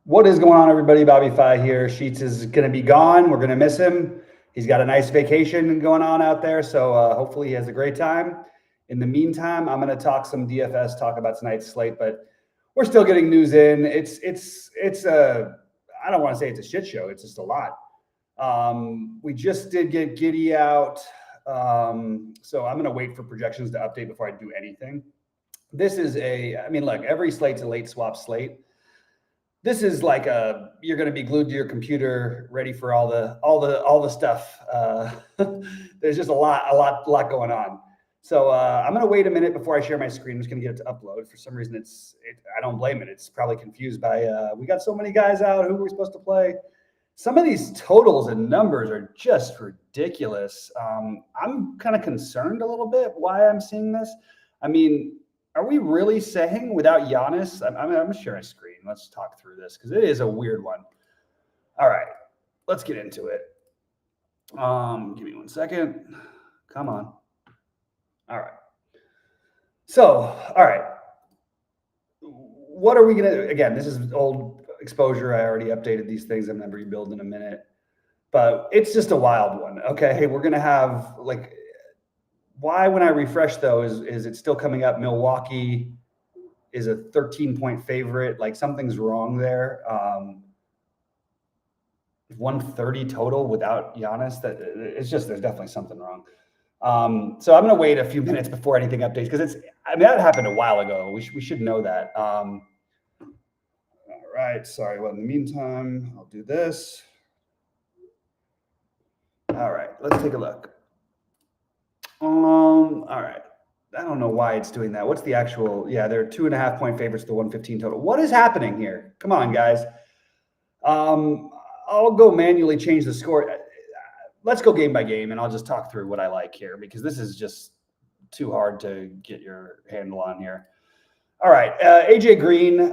What is going on, everybody? Bobby Fi here. Sheets is going to be gone. We're going to miss him. He's got a nice vacation going on out there, so hopefully he has a great time. In the meantime, I'm going to talk some DFS, talk about tonight's slate, but we're still getting news in. It's a, I don't want to say it's a shit show. It's just a lot. We just did get Giddy out, so I'm going to wait for projections to update before I do anything. This is look, every slate's a late swap slate. This is like you're going to be glued to your computer, ready for all the stuff. There's just a lot going on. So I'm going to wait a minute before I share my screen. I'm just going to get it to upload. For some reason, I don't blame it. It's probably confused by we got so many guys out. Who are we supposed to play? Some of these totals and numbers are just ridiculous. I'm kind of concerned a little bit why I'm seeing this. I mean, are we really saying without Giannis? I'm going to share my screen. Let's talk through this because it is a weird one. All right, let's get into it. Give me 1 second. Come on. All right. So, all right. What are we going to, again, this is old exposure. I already updated these things. I'm going to rebuild in a minute. But it's just a wild one. Okay, we're going to have why when I refresh though is it still coming up? Milwaukee is a 13-point favorite. Like something's wrong there. 130 total without Giannis. There's definitely something wrong. So I'm going to wait a few minutes before anything updates because that happened a while ago. We should know that. All right. Sorry. Well, in the meantime, I'll do this. All right. Let's take a look. All right. I don't know why it's doing that. What's the actual? Yeah, they're 2.5-point favorites to 115 total. What is happening here? Come on, guys. I'll go manually change the score. Let's go game by game, and I'll just talk through what I like here because this is just too hard to get your handle on here. All right, AJ Green.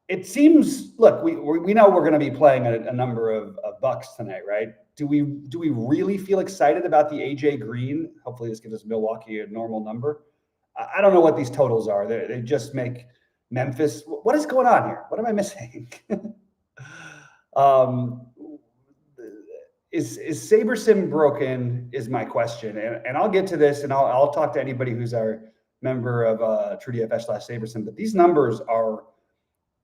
It seems. Look, we know we're going to be playing a number of bucks tonight, right? Do we really feel excited about the AJ Green? Hopefully this gives us Milwaukee a normal number. I don't know what these totals are. They just make Memphis. What is going on here? What am I missing? Is SaberSim broken is my question. And I'll get to this and I'll talk to anybody who's our member of TrueDFS/SaberSim. But these numbers are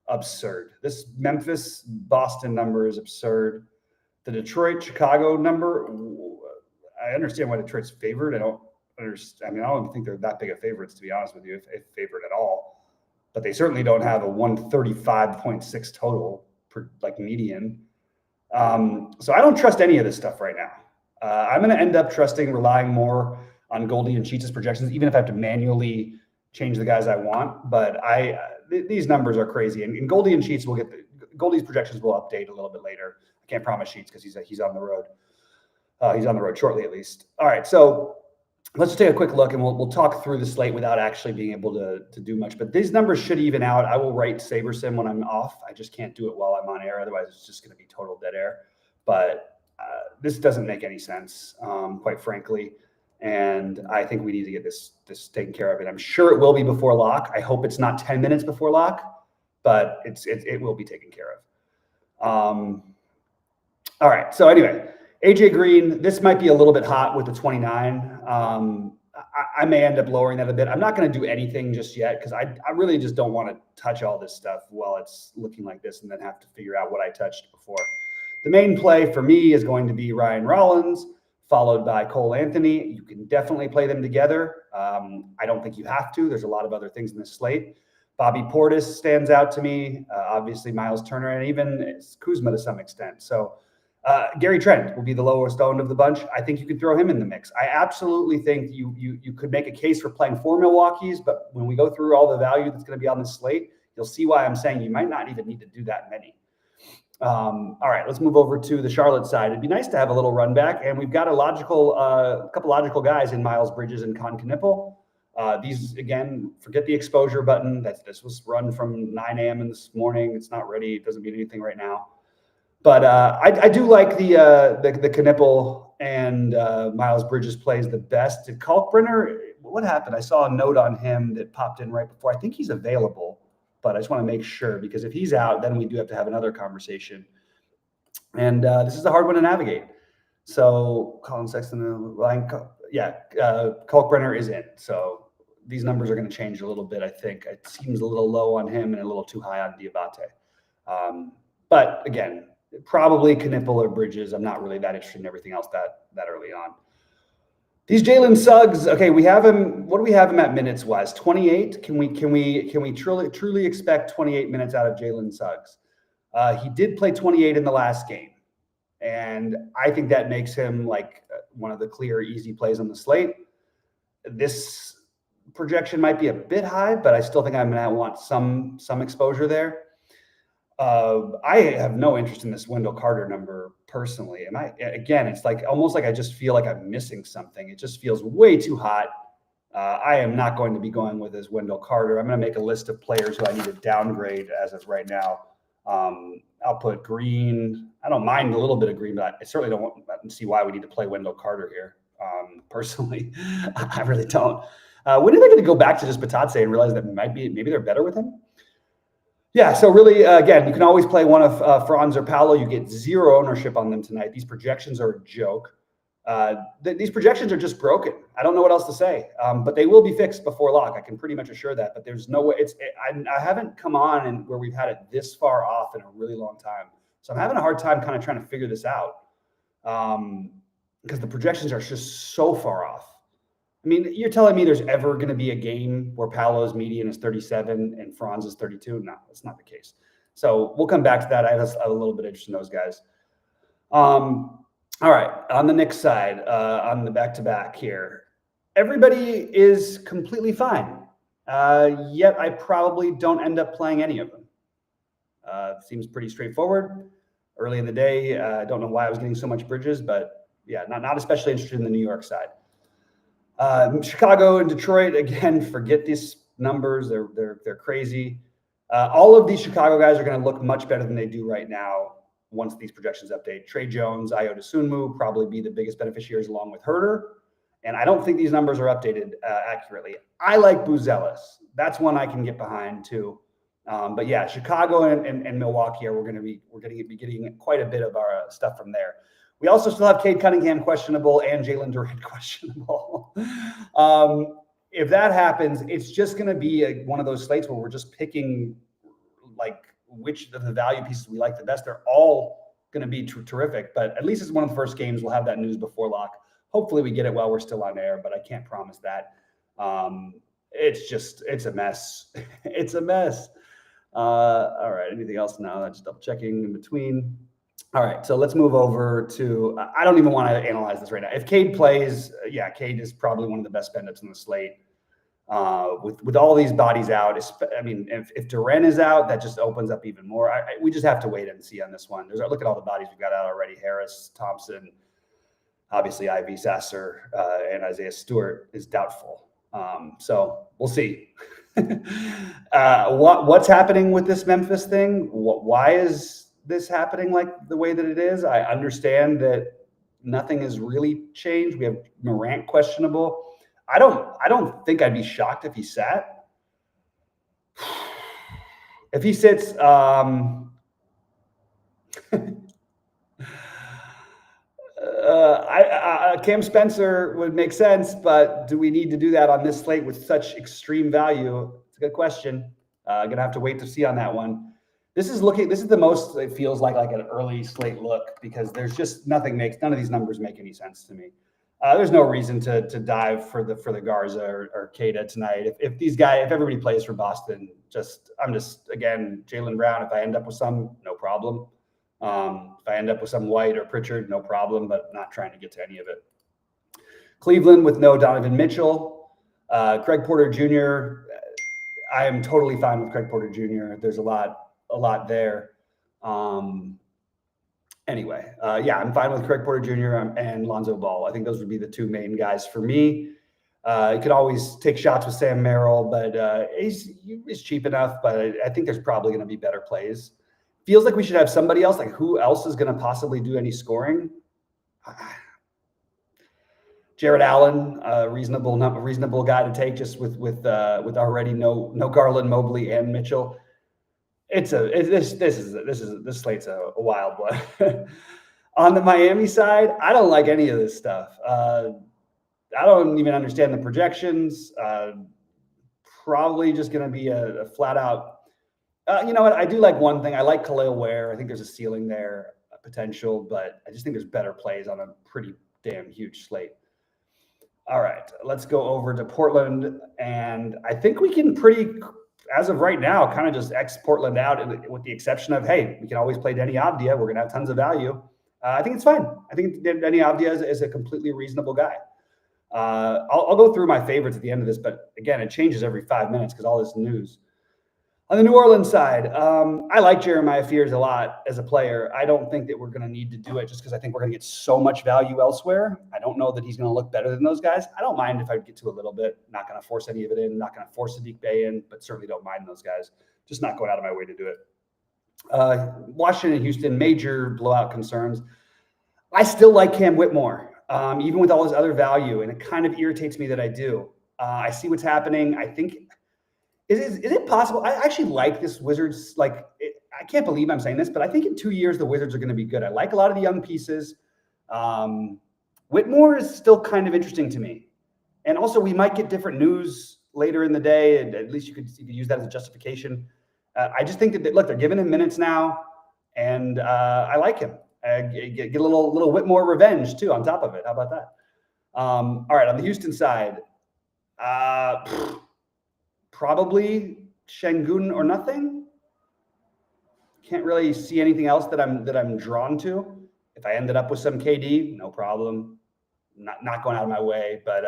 absurd. This Memphis-Boston number is absurd. The Detroit-Chicago number, I understand why Detroit's favored. I don't understand. I mean, I don't even think they're that big of favorites, to be honest with you, if favored at all. But they certainly don't have a 135.6 total per median. So I don't trust any of this stuff right now. I'm going to end up relying more on Goldie and Cheats' projections, even if I have to manually change the guys I want. But these numbers are crazy, and Goldie and Cheats will Goldie's projections will update a little bit later. I can't promise Sheets because he's on the road. He's on the road shortly, at least. All right, so let's just take a quick look, and we'll talk through the slate without actually being able to do much. But these numbers should even out. I will write SaberSim when I'm off. I just can't do it while I'm on air. Otherwise, it's just going to be total dead air. But this doesn't make any sense, quite frankly. And I think we need to get this taken care of. And I'm sure it will be before lock. I hope it's not 10 minutes before lock, but it will be taken care of. All right. So anyway, AJ Green, this might be a little bit hot with the 29. I may end up lowering that a bit. I'm not going to do anything just yet because I really just don't want to touch all this stuff while it's looking like this and then have to figure out what I touched before. The main play for me is going to be Ryan Rollins, followed by Cole Anthony. You can definitely play them together. I don't think you have to. There's a lot of other things in this slate. Bobby Portis stands out to me. Obviously, Miles Turner, and even Kuzma to some extent. So Gary Trent will be the lowest owned of the bunch. I think you could throw him in the mix. I absolutely think you could make a case for playing 4 Milwaukee's, but when we go through all the value that's going to be on this slate, you'll see why I'm saying you might not even need to do that many. All right, let's move over to the Charlotte side. It'd be nice to have a little run back, and we've got a couple logical guys in Miles Bridges and Con Knippel. These, again, forget the exposure button. This was run from 9 a.m. in this morning. It's not ready. It doesn't mean anything right now. But I do like the Knippel and Miles Bridges plays the best. Did Kalkbrenner, what happened? I saw a note on him that popped in right before. I think he's available. but I just want to make sure, because if he's out, then we do have to have another conversation. And this is a hard one to navigate. So Colin Sexton, Kalkbrenner is in. So these numbers are going to change a little bit, I think. It seems a little low on him and a little too high on Diabate. But again, probably Knipple or Bridges. I'm not really that interested in everything else that early on. These Jalen Suggs, okay, we have him. What do we have him at minutes wise? 28. Can we truly expect 28 minutes out of Jalen Suggs? He did play 28 in the last game, and I think that makes him like one of the clear, easy plays on the slate. This projection might be a bit high, but I still think I'm going to want some exposure there. I have no interest in this Wendell Carter number personally. Again, it's like almost like I just feel like I'm missing something. It just feels way too hot. I am not going to be going with this Wendell Carter. I'm going to make a list of players who I need to downgrade as of right now. I'll put Green. I don't mind a little bit of Green, but I certainly don't see why we need to play Wendell Carter here. Personally, I really don't. When are they going to go back to just Batatse and realize that maybe they're better with him? Yeah, so really, again, you can always play one of Franz or Paolo. You get zero ownership on them tonight. These projections are a joke. These projections are just broken. I don't know what else to say, but they will be fixed before lock. I can pretty much assure that, but there's no way. I haven't come on and where we've had it this far off in a really long time. So I'm having a hard time kind of trying to figure this out because the projections are just so far off. I mean, you're telling me there's ever going to be a game where Paolo's median is 37 and Franz is 32? No, that's not the case. So we'll come back to that. I have a little bit of interest in those guys. All right, on the Knicks side, on the back-to-back here, everybody is completely fine. Yet I probably don't end up playing any of them. Seems pretty straightforward. Early in the day, I don't know why I was getting so much Bridges, but yeah, not especially interested in the New York side. Chicago and Detroit, again, forget these numbers. They're crazy. All of these Chicago guys are going to look much better than they do right now once these projections update. Trey Jones, Ayo Dosunmu probably be the biggest beneficiaries along with Herter. And I don't think these numbers are updated accurately. I like Buzelis. That's one I can get behind too. But yeah, Chicago and Milwaukee we're going to be getting quite a bit of our stuff from there. We also still have Cade Cunningham questionable and Jalen Durant questionable. If that happens, it's just going to be one of those slates where we're just picking like which of the value pieces we like the best. They're all going to be terrific, but at least it's one of the first games. We'll have that news before lock. Hopefully we get it while we're still on air, but I can't promise that. It's a mess. It's a mess. All right. Anything else now? I'm just double checking in between. All right, so let's move over to, I don't even want to analyze this right now. If Cade plays, Cade is probably one of the best spend-ups in the slate. With all these bodies out, I mean, if Durant is out, that just opens up even more. We just have to wait and see on this one. Look at all the bodies we've got out already. Harris, Thompson, obviously Ivy, Sasser, and Isaiah Stewart is doubtful. So we'll see. What's happening with this Memphis thing? Why is this happening like the way that it is? I understand that nothing has really changed. We have Morant questionable. I don't think I'd be shocked if he sat. If he sits, Cam Spencer would make sense, but do we need to do that on this slate with such extreme value? It's a good question. Gonna have to wait to see on that one. This is the most it feels like an early slate look because there's just none of these numbers make any sense to me. There's no reason to dive for the Garza or Queta tonight. If everybody plays for Boston, again, Jaylen Brown, if I end up with some, no problem. If I end up with some White or Pritchard, no problem, but not trying to get to any of it. Cleveland with no Donovan Mitchell. Craig Porter Jr., I am totally fine with Craig Porter Jr. There's a lot there. Anyway, I'm fine with Craig Porter Jr. and Lonzo Ball. I think those would be the two main guys for me. You could always take shots with Sam Merrill, but he's cheap enough. But I think there's probably going to be better plays. Feels like we should have somebody else. Like who else is going to possibly do any scoring? Jared Allen, a reasonable guy to take, just with already no Garland, Mobley, and Mitchell. This slate's a wild one. On the Miami side, I don't like any of this stuff. I don't even understand the projections. Probably just going to be a flat out. You know what? I do like one thing. I like Khalil Ware. I think there's a ceiling there, a potential, but I just think there's better plays on a pretty damn huge slate. All right, let's go over to Portland, and I think we can as of right now, kind of just X Portland out, with the exception of, hey, we can always play Denny Avdia. We're going to have tons of value. I think it's fine. I think Denny Avdia is a completely reasonable guy. I'll go through my favorites at the end of this, but again, it changes every 5 minutes because all this news. On the New Orleans side, I like Jeremiah Fears a lot as a player. I don't think that we're going to need to do it just because I think we're going to get so much value elsewhere. I don't know that he's going to look better than those guys. I don't mind if I get to a little bit. Not going to force any of it in. Not going to force Sadiq Bey in, but certainly don't mind those guys. Just not going out of my way to do it. Washington and Houston, major blowout concerns. I still like Cam Whitmore, even with all his other value, and it kind of irritates me that I do. I see what's happening. I think, is it possible? I actually like this Wizards. I can't believe I'm saying this, but I think in 2 years, the Wizards are going to be good. I like a lot of the young pieces. Whitmore is still kind of interesting to me. And also, we might get different news later in the day, and at least you could use that as a justification. I just think that, look, they're giving him minutes now, and I like him. Get a little Whitmore revenge, too, on top of it. How about that? All right, on the Houston side, probably Şengün or nothing. Can't really see anything else that I'm drawn to. If I ended up with some KD, no problem. Not going out of my way, but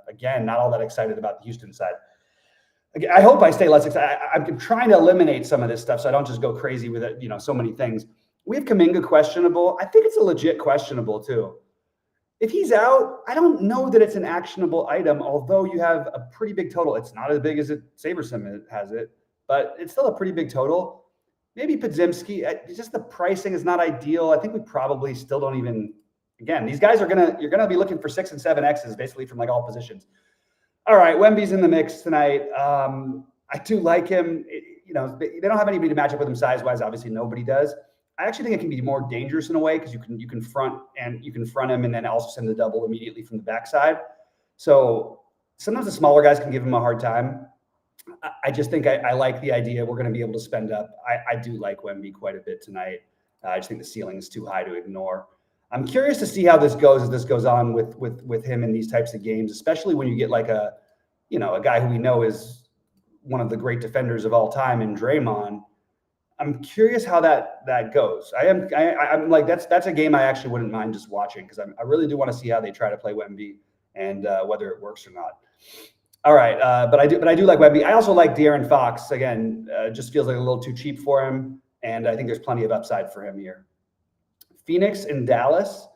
again, not all that excited about the Houston side. I hope I stay less excited. I'm trying to eliminate some of this stuff so I don't just go crazy with it. So many things. We have Kuminga questionable. I think it's a legit questionable too. If he's out, I don't know that it's an actionable item, although you have a pretty big total. It's not as big as Sabersim has it, but it's still a pretty big total. Maybe Podziemski, just the pricing is not ideal. I think we probably still don't even, again, these guys you're going to be looking for 6 and 7 X's basically from all positions. All right, Wemby's in the mix tonight. I do like him. They don't have anybody to match up with him size-wise. Obviously, nobody does. I actually think it can be more dangerous in a way because you can front him and then also send the double immediately from the backside. So sometimes the smaller guys can give him a hard time. I just think I like the idea. We're going to be able to spend up. I do like Wemby quite a bit tonight. I just think the ceiling is too high to ignore. I'm curious to see how this goes as this goes on with him in these types of games, especially when you get a guy who we know is one of the great defenders of all time in Draymond. I'm curious how that goes. I'm like, that's a game I actually wouldn't mind just watching because I really do want to see how they try to play Wemby and whether it works or not. All right, but I do like Wemby. I also like De'Aaron Fox. Again, just feels like a little too cheap for him, and I think there's plenty of upside for him here. Phoenix and Dallas.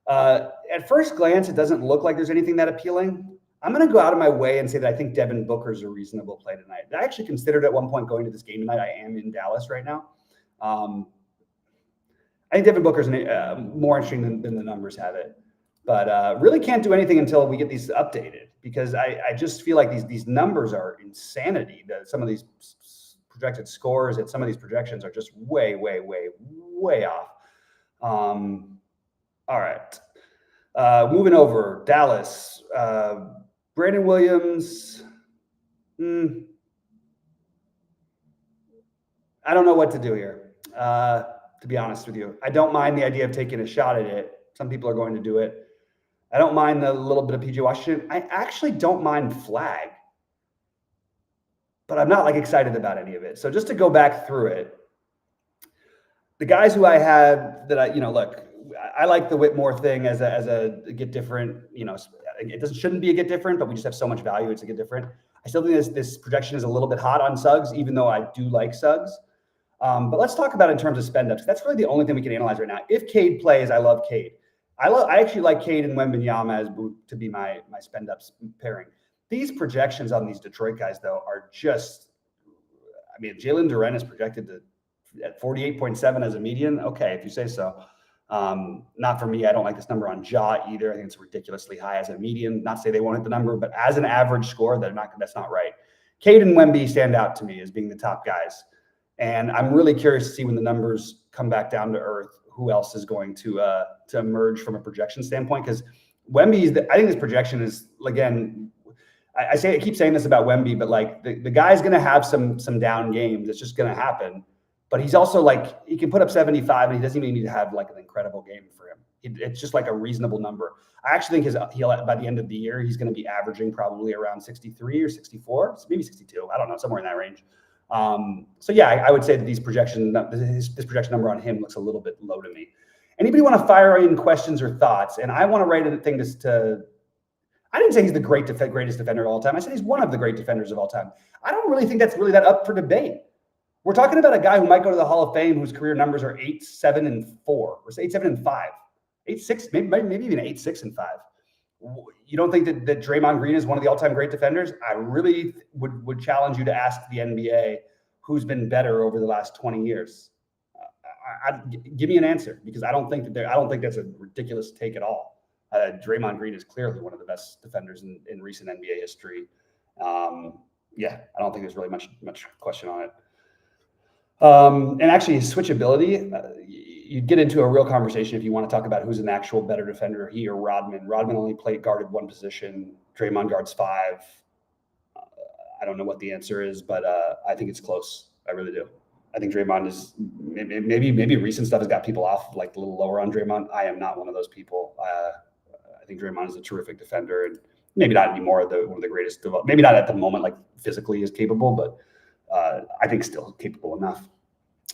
At first glance, it doesn't look like there's anything that appealing. I'm going to go out of my way and say that I think Devin Booker's a reasonable play tonight. I actually considered at one point going to this game tonight. I am in Dallas right now. I think Devin Booker's more interesting than the numbers have it. But really can't do anything until we get these updated because I just feel like these numbers are insanity. Some of these projected scores at some of these projections are just way, way, way, way off. All right. Moving over, Dallas. Brandon Williams. I don't know what to do here, to be honest with you. I don't mind the idea of taking a shot at it. Some people are going to do it. I don't mind the little bit of PJ Washington. I actually don't mind Flag, but I'm not excited about any of it. So just to go back through it, the guys who I had that look, I like the Whitmore thing as a get different. It shouldn't be a get different, but we just have so much value. It's a get different. I still think this projection is a little bit hot on Suggs, even though I do like Suggs. But let's talk about it in terms of spend ups. That's really the only thing we can analyze right now. If Cade plays, I love Cade. I actually like Cade and Wembanyama to be my spend ups pairing. These projections on these Detroit guys, though, are just. I mean, Jalen Duren is projected at 48.7 as a median. Okay, if you say so. Not for me. I don't like this number on Ja either. I think it's ridiculously high as a median. Not to say they won't hit the number, but as an average score, that's not right. Cade and Wemby stand out to me as being the top guys. And I'm really curious to see when the numbers come back down to earth, who else is going to emerge from a projection standpoint. Because Wemby's, I think his projection is, again, I keep saying this about Wemby, but like the guy's going to have some down games. It's just going to happen. But he's also like, he can put up 75 and he doesn't even need to have like an incredible game for him. It's just like a reasonable number. I actually think he'll by the end of the year, he's going to be averaging probably around 63 or 64, maybe 62. I don't know, somewhere in that range. So yeah, I would say that his projection number on him looks a little bit low to me. Anybody want to fire in questions or thoughts? And I want to write a thing I didn't say he's the greatest defender of all time. I said he's one of the great defenders of all time. I don't really think that's really that up for debate. We're talking about a guy who might go to the Hall of Fame, whose career numbers are 8, 7, and 4, or say 8, 7, and 5, 8, 6, maybe even 8, 6, and 5. You don't think that Draymond Green is one of the all-time great defenders? I really would challenge you to ask the NBA who's been better over the last 20 years. Give me an answer, because I don't think that's a ridiculous take at all. Draymond Green is clearly one of the best defenders in recent NBA history. Yeah, I don't think there's really much question on it. And actually, his switchability, you get into a real conversation if you want to talk about who's an actual better defender, he or Rodman. Rodman only guarded one position. Draymond guards 5. I don't know what the answer is, but I think it's close. I really do. I think Draymond is maybe recent stuff has got people off like a little lower on Draymond. I am not one of those people. I think Draymond is a terrific defender, and maybe not anymore one of the greatest. Maybe not at the moment, like physically is capable, but I think still capable enough.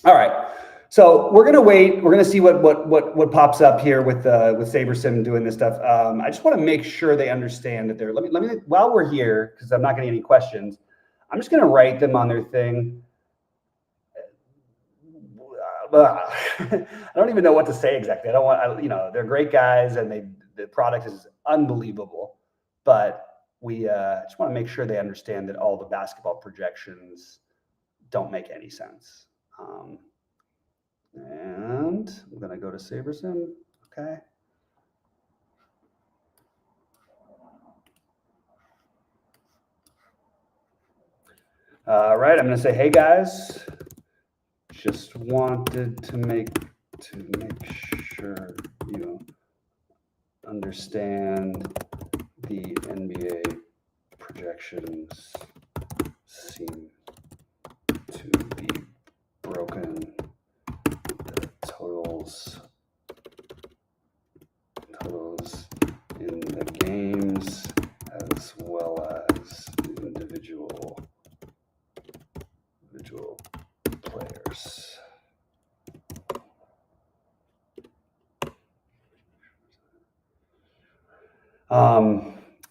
All right, so we're gonna wait. We're gonna see what pops up here with SaberSim doing this stuff. I just want to make sure they understand that they're. Let me while we're here, because I'm not getting any questions. I'm just gonna write them on their thing. I don't even know what to say exactly. They're great guys, and the product is unbelievable, but we just want to make sure they understand that all the basketball projections don't make any sense. And I'm going to go to SaberSim. Okay. All right. I'm going to say, hey guys, just wanted to make sure you understand the NBA projections seem to be broken. The totals in the games as well as individual players.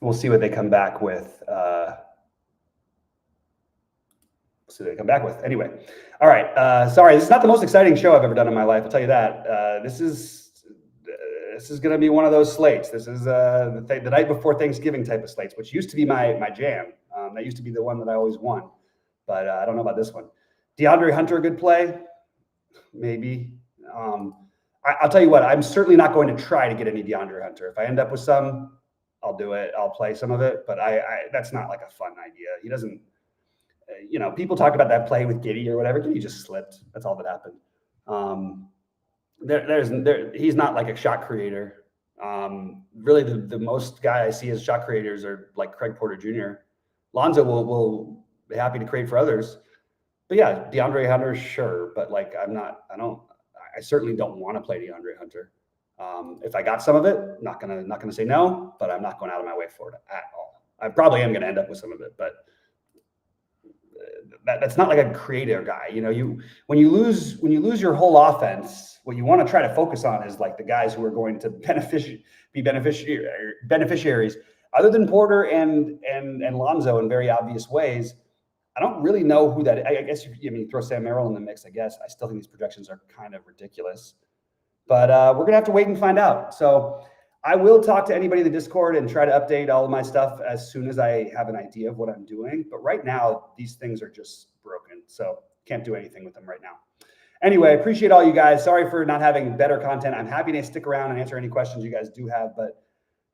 We'll see what they come back with. Anyway, all right. Sorry, this is not the most exciting show I've ever done in my life. I'll tell you that. This is going to be one of those slates. This is the night before Thanksgiving type of slates, which used to be my jam. That used to be the one that I always won, but I don't know about this one. DeAndre Hunter, a good play, maybe. I'll tell you what. I'm certainly not going to try to get any DeAndre Hunter. If I end up with some, I'll do it. I'll play some of it, but that's not like a fun idea. He doesn't. People talk about that play with Giddey or whatever. Giddey just slipped. That's all that happened. He's not like a shot creator. Really, the most guy I see as shot creators are like Craig Porter Jr. Lonzo will be happy to create for others. But yeah, DeAndre Hunter, sure. But like, I certainly don't want to play DeAndre Hunter. If I got some of it, not gonna say no, but I'm not going out of my way for it at all. I probably am going to end up with some of it, but that's not like a creator guy. When you lose your whole offense, what you want to try to focus on is like the guys who are going to be beneficiaries. Other than Porter and Lonzo in very obvious ways, I don't really know who that is. I guess you throw Sam Merrill in the mix. I guess I still think these projections are kind of ridiculous, but we're gonna have to wait and find out. So I will talk to anybody in the Discord and try to update all of my stuff as soon as I have an idea of what I'm doing. But right now, these things are just broken, so can't do anything with them right now. Anyway, appreciate all you guys. Sorry for not having better content. I'm happy to stick around and answer any questions you guys do have, but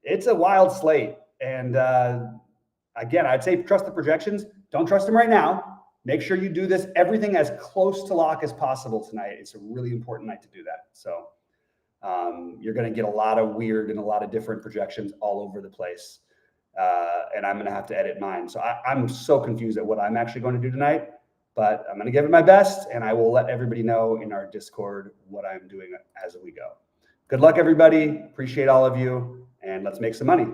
it's a wild slate. And again, I'd say trust the projections. Don't trust them right now. make sure you do this, everything as close to lock as possible tonight. It's a really important night to do that. So you're going to get a lot of weird and a lot of different projections all over the place. And I'm going to have to edit mine. So I'm so confused at what I'm actually going to do tonight, but I'm going to give it my best, and I will let everybody know in our Discord what I'm doing as we go. Good luck, everybody. Appreciate all of you, and let's make some money.